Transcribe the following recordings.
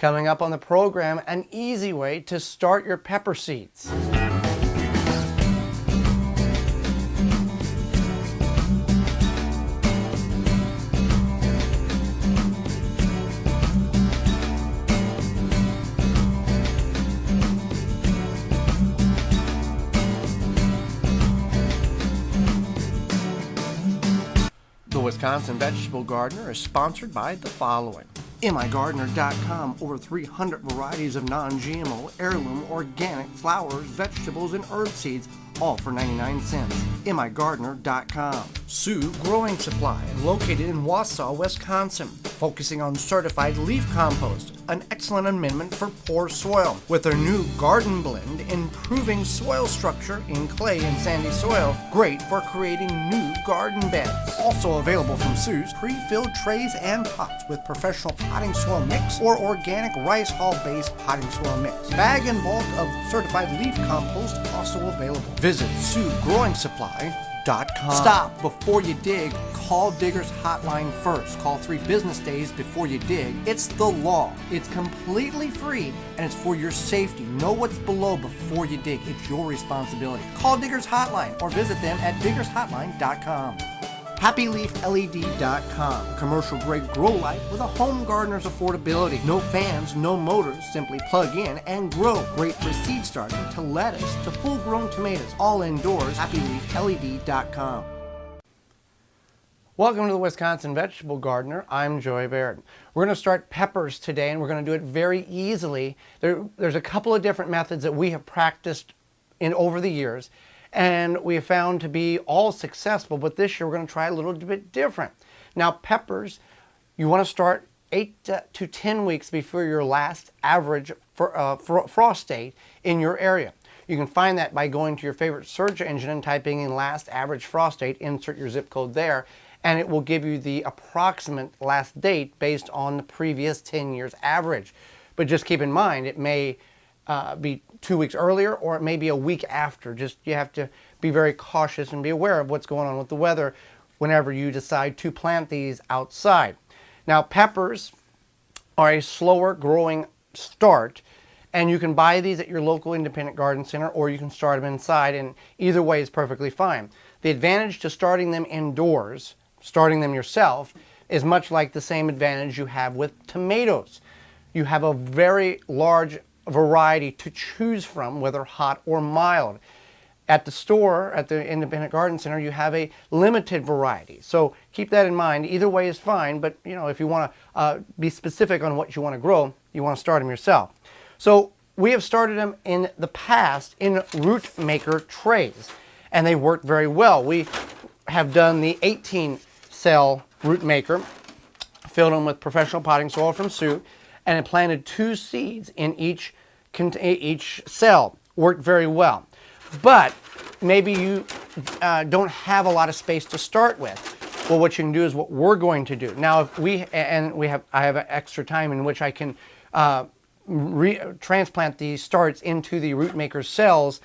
Coming up on the program, an easy way to start your pepper seeds. The Wisconsin Vegetable Gardener is sponsored by the following. MIgardener.com, over 300 varieties of non-GMO, heirloom, organic flowers, vegetables, and herb seeds, all for 99 cents. MIgardener.com. Sioux Growing Supply, located in Wausau, Wisconsin, focusing on certified leaf compost, an excellent amendment for poor soil. With their new garden blend, improving soil structure in clay and sandy soil, great for creating new garden beds. Also available from Sioux's, pre-filled trays and pots with professional potting soil mix or organic rice hull-based potting soil mix. Bag and bulk of certified leaf compost also available. Visit SiouxGrowingSupply.com. Stop before you dig. Call Digger's Hotline first. Call 3 business days before you dig. It's the law. It's completely free and it's for your safety. Know what's below before you dig. It's your responsibility. Call Digger's Hotline or visit them at diggershotline.com. HappyLeafLED.com, commercial grade grow light with a home gardener's affordability. No fans, no motors, simply plug in and grow. Great for seed starting to lettuce to full grown tomatoes, all indoors. HappyLeafLED.com. Welcome to the Wisconsin Vegetable Gardener. I'm Joy Baird. We're going to start peppers today and we're going to do it very easily. There's a couple of different methods that we have practiced in over the years, and we have found to be all successful, but this year we're going to try a little bit different. Now, peppers, you want to start 8 to 10 weeks before your last average frost date in your area. You can find that by going to your favorite search engine and typing in last average frost date, insert your zip code there, and it will give you the approximate last date based on the previous 10 years average. But just keep in mind, it may be 2 weeks earlier or it may be a week after. Just you have to be very cautious and be aware of what's going on with the weather whenever you decide to plant these outside. Now, peppers are a slower growing start, and you can buy these at your local independent garden center or you can start them inside, and either way is perfectly fine. The advantage to starting them indoors, starting them yourself, is much like the same advantage you have with tomatoes. You have a very large variety to choose from, whether hot or mild. At the store, at the independent garden center, you have a limited variety. So keep that in mind. Either way is fine, but you know, if you want to be specific on what you want to grow, you want to start them yourself. So we have started them in the past in root maker trays, and they worked very well. We have done the 18-cell root maker, filled them with professional potting soil from Sioux, and it planted 2 seeds in each cell. Worked very well. But maybe you don't have a lot of space to start with. Well, what you can do is what we're going to do. Now, I have extra time in which I can transplant these starts into the root maker cells.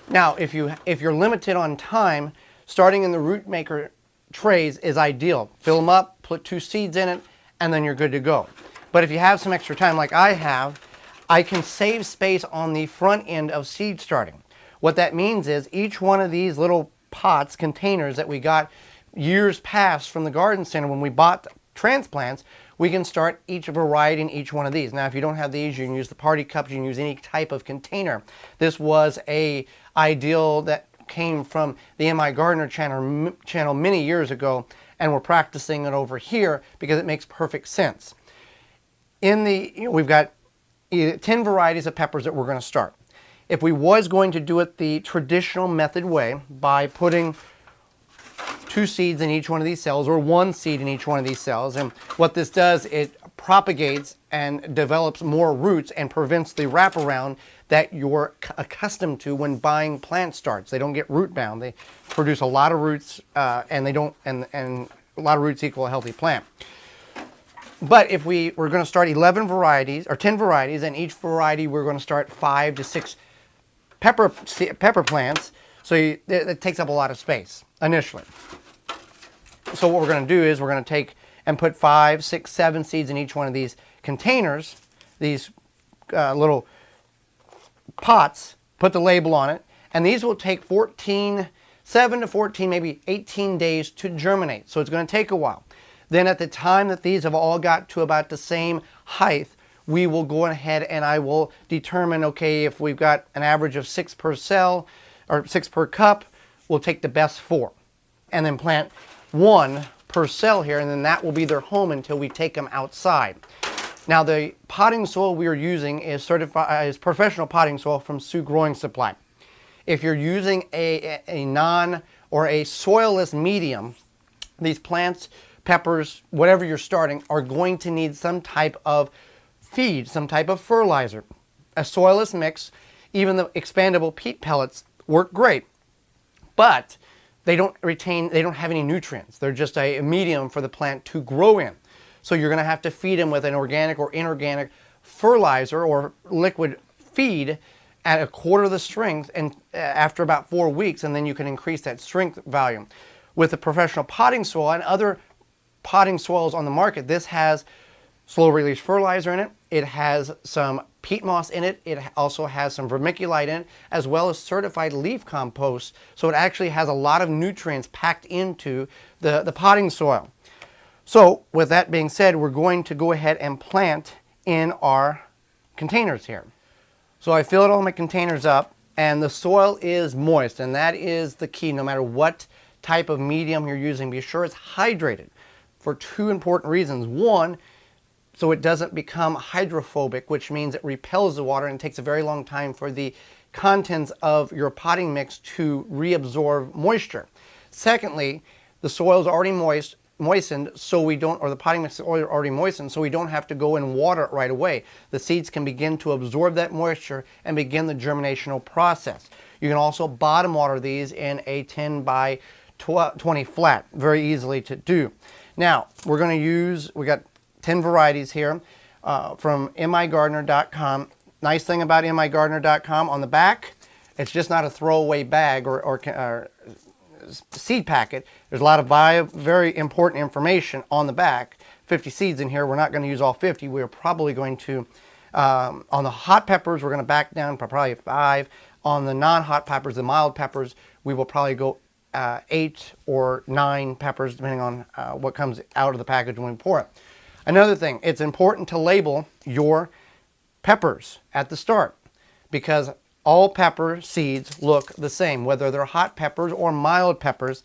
Now, if you're limited on time, starting in the root maker trays is ideal. Fill them up, put 2 seeds in it, and then you're good to go. But if you have some extra time like I have, I can save space on the front end of seed starting. What that means is each one of these little pots, containers that we got years past from the garden center when we bought transplants, we can start each variety in each one of these. Now, if you don't have these, you can use the party cups, you can use any type of container. This was an ideal that came from the MI Gardener channel many years ago, and we're practicing it over here because it makes perfect sense. We've got 10 varieties of peppers that we're going to start. If we was going to do it the traditional method way, by putting 2 seeds in each one of these cells or 1 seed in each one of these cells, and what this does, it propagates and develops more roots and prevents the wraparound that you're accustomed to when buying plant starts. They don't get root bound. They produce a lot of roots, and a lot of roots equal a healthy plant. But if we're going to start 11 varieties or 10 varieties, and each variety we're going to start 5 to 6 pepper plants, so it takes up a lot of space initially. So what we're going to do is we're going to take and put 5, 6, 7 seeds in each one of these containers, these little pots, put the label on it, and these will take 7 to 14, maybe 18 days to germinate. So it's going to take a while. Then at the time that these have all got to about the same height, we will go ahead and I will determine, okay, if we've got an average of 6 per cell or 6 per cup, we'll take the best 4 and then plant 1 per cell here, and then that will be their home until we take them outside. Now the potting soil we are using is professional potting soil from Sioux Growing Supply. If you're using a non or a soilless medium, these plants, peppers, whatever you're starting, are going to need some type of feed, some type of fertilizer. A soilless mix, even the expandable peat pellets work great, but they don't have any nutrients. They're just a medium for the plant to grow in. So you're going to have to feed them with an organic or inorganic fertilizer or liquid feed at 1/4 of the strength, and after about 4 weeks, and then you can increase that strength value. With the professional potting soil and other potting soils on the market, this has slow release fertilizer in it. It has some peat moss in it. It also has some vermiculite in it, as well as certified leaf compost. So it actually has a lot of nutrients packed into the potting soil. So with that being said, we're going to go ahead and plant in our containers here. So I filled all my containers up, and the soil is moist, and that is the key. No matter what type of medium you're using, be sure it's hydrated for 2 important reasons. One, so it doesn't become hydrophobic, which means it repels the water and it takes a very long time for the contents of your potting mix to reabsorb moisture. Secondly, the soil is already moistened, so we don't, or the potting mix is already moistened, so we don't have to go and water it right away. The seeds can begin to absorb that moisture and begin the germinational process. You can also bottom water these in a 10 by 20 flat, very easily to do. Now, we're going to use, we got 10 varieties here from migardener.com. Nice thing about migardener.com, on the back, it's just not a throwaway bag or seed packet. There's a lot of very important information on the back. 50 seeds in here. We're not going to use all 50. We're probably going to, on the hot peppers, we're going to back down for probably 5. On the non-hot peppers, the mild peppers, we will probably go 8 or 9 peppers, depending on what comes out of the package when we pour it. Another thing, it's important to label your peppers at the start, because all pepper seeds look the same, whether they're hot peppers or mild peppers.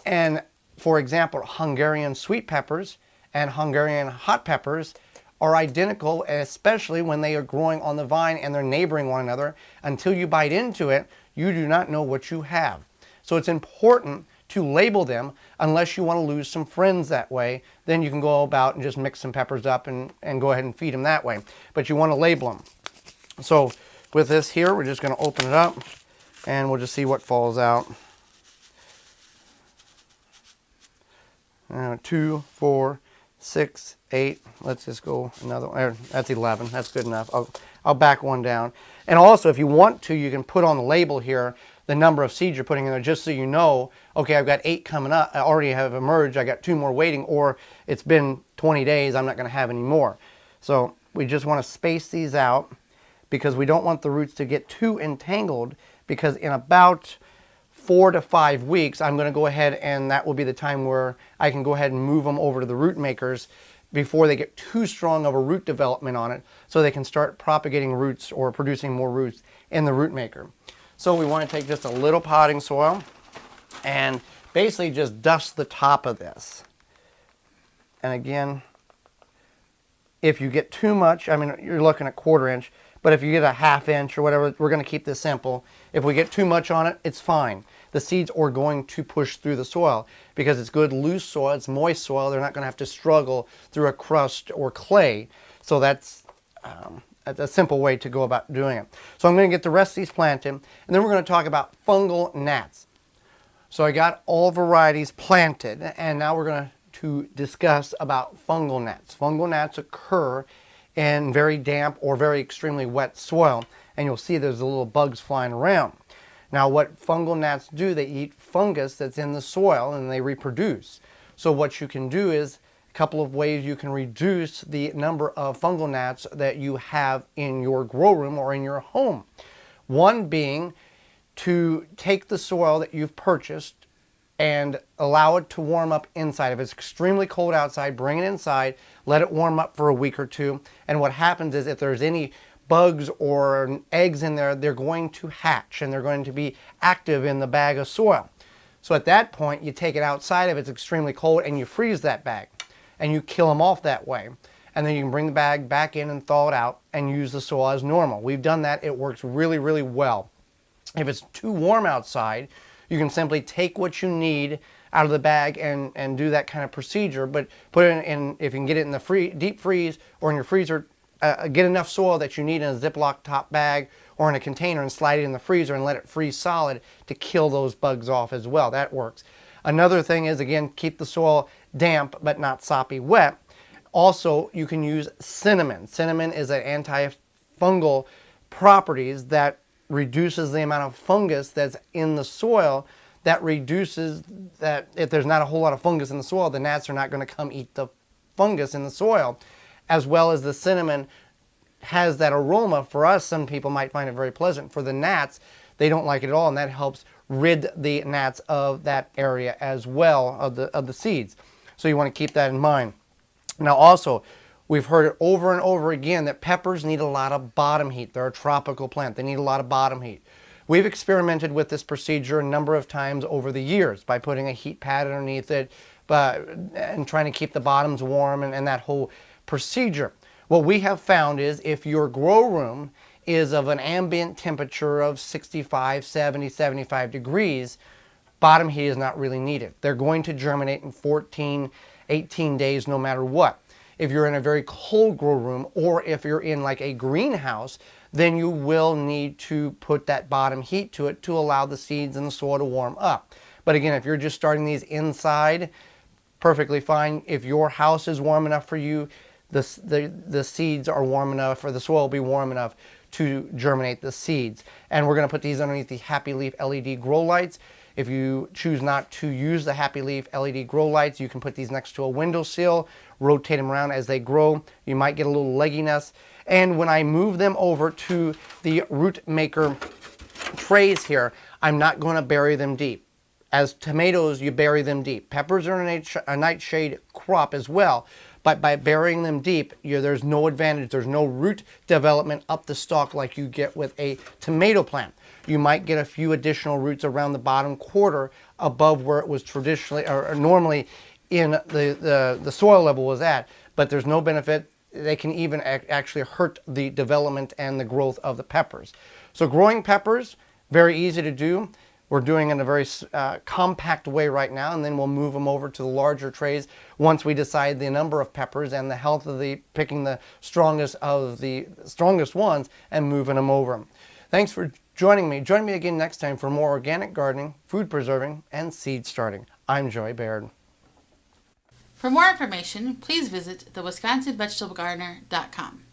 And for example, Hungarian sweet peppers and Hungarian hot peppers are identical, especially when they are growing on the vine and they're neighboring one another. Until you bite into it, you do not know what you have. So it's important to label them, unless you want to lose some friends that way. Then you can go about and just mix some peppers up and go ahead and feed them that way. But you want to label them. So with this here, we're just going to open it up and we'll just see what falls out. 2, 4, 6, 8. Let's just go another one. That's 11. That's good enough. I'll back one down. And also, if you want to, you can put on the label here the number of seeds you're putting in there, just so you know, okay, I've got 8 coming up. I already have emerged. I got 2 more waiting, or it's been 20 days. I'm not going to have any more. So we just want to space these out, because we don't want the roots to get too entangled, because in about 4 to 5 weeks, I'm going to go ahead, and that will be the time where I can go ahead and move them over to the root makers before they get too strong of a root development on it, so they can start propagating roots or producing more roots in the root maker. So we want to take just a little potting soil and basically just dust the top of this. And again, if you get too much, I mean, you're looking at 1/4 inch, but if you get a 1/2 inch or whatever, we're going to keep this simple. If we get too much on it, it's fine. The seeds are going to push through the soil because it's good loose soil, it's moist soil. They're not going to have to struggle through a crust or clay. So that's a simple way to go about doing it. So I'm going to get the rest of these planted, and then we're going to talk about fungal gnats. So I got all varieties planted, and now we're going to discuss about fungal gnats. Fungal gnats occur in very damp or very extremely wet soil, and you'll see there's the little bugs flying around. Now what fungal gnats do, they eat fungus that's in the soil and they reproduce. So what you can do is couple of ways you can reduce the number of fungal gnats that you have in your grow room or in your home. One being to take the soil that you've purchased and allow it to warm up inside. If it's extremely cold outside, bring it inside, let it warm up for a week or two. And what happens is if there's any bugs or eggs in there, they're going to hatch and they're going to be active in the bag of soil. So at that point, you take it outside if it's extremely cold and you freeze that bag and you kill them off that way. And then you can bring the bag back in and thaw it out and use the soil as normal. We've done that. It works really, really well. If it's too warm outside, you can simply take what you need out of the bag and do that kind of procedure, but put it in, if you can get it in the deep freeze or in your freezer, get enough soil that you need in a Ziploc top bag or in a container and slide it in the freezer and let it freeze solid to kill those bugs off as well. That works. Another thing is, again, keep the soil damp but not soppy wet. Also, you can use cinnamon. Cinnamon is an antifungal properties that reduces the amount of fungus that's in the soil, that reduces that if there's not a whole lot of fungus in the soil, the gnats are not going to come eat the fungus in the soil. As well as the cinnamon has that aroma. For us, some people might find it very pleasant. For the gnats, they don't like it at all, and that helps rid the gnats of that area as well, of the seeds. So you want to keep that in mind. Now also, we've heard it over and over again that peppers need a lot of bottom heat. They're a tropical plant. They need a lot of bottom heat. We've experimented with this procedure a number of times over the years by putting a heat pad underneath it and trying to keep the bottoms warm and that whole procedure. What we have found is if your grow room is of an ambient temperature of 65, 70, 75 degrees, bottom heat is not really needed. They're going to germinate in 14, 18 days no matter what. If you're in a very cold grow room or if you're in like a greenhouse, then you will need to put that bottom heat to it to allow the seeds and the soil to warm up. But again, if you're just starting these inside, perfectly fine. If your house is warm enough for you, the seeds are warm enough, or the soil will be warm enough to germinate the seeds. And we're going to put these underneath the Happy Leaf LED grow lights. If you choose not to use the Happy Leaf LED grow lights, you can put these next to a windowsill, rotate them around as they grow. You might get a little legginess. And when I move them over to the root maker trays here, I'm not going to bury them deep. As tomatoes, you bury them deep. Peppers are a nightshade crop as well. But by burying them deep, there's no advantage. There's no root development up the stalk like you get with a tomato plant. You might get a few additional roots around the bottom quarter above where it was traditionally or normally in the soil level was at. But there's no benefit. They can even actually hurt the development and the growth of the peppers. So growing peppers, very easy to do. We're doing it in a very compact way right now, and then we'll move them over to the larger trays once we decide the number of peppers and the health of picking the strongest ones and moving them over. Thanks for joining me. Join me again next time for more organic gardening, food preserving, and seed starting. I'm Joy Baird. For more information, please visit thewisconsinvegetablegardener.com.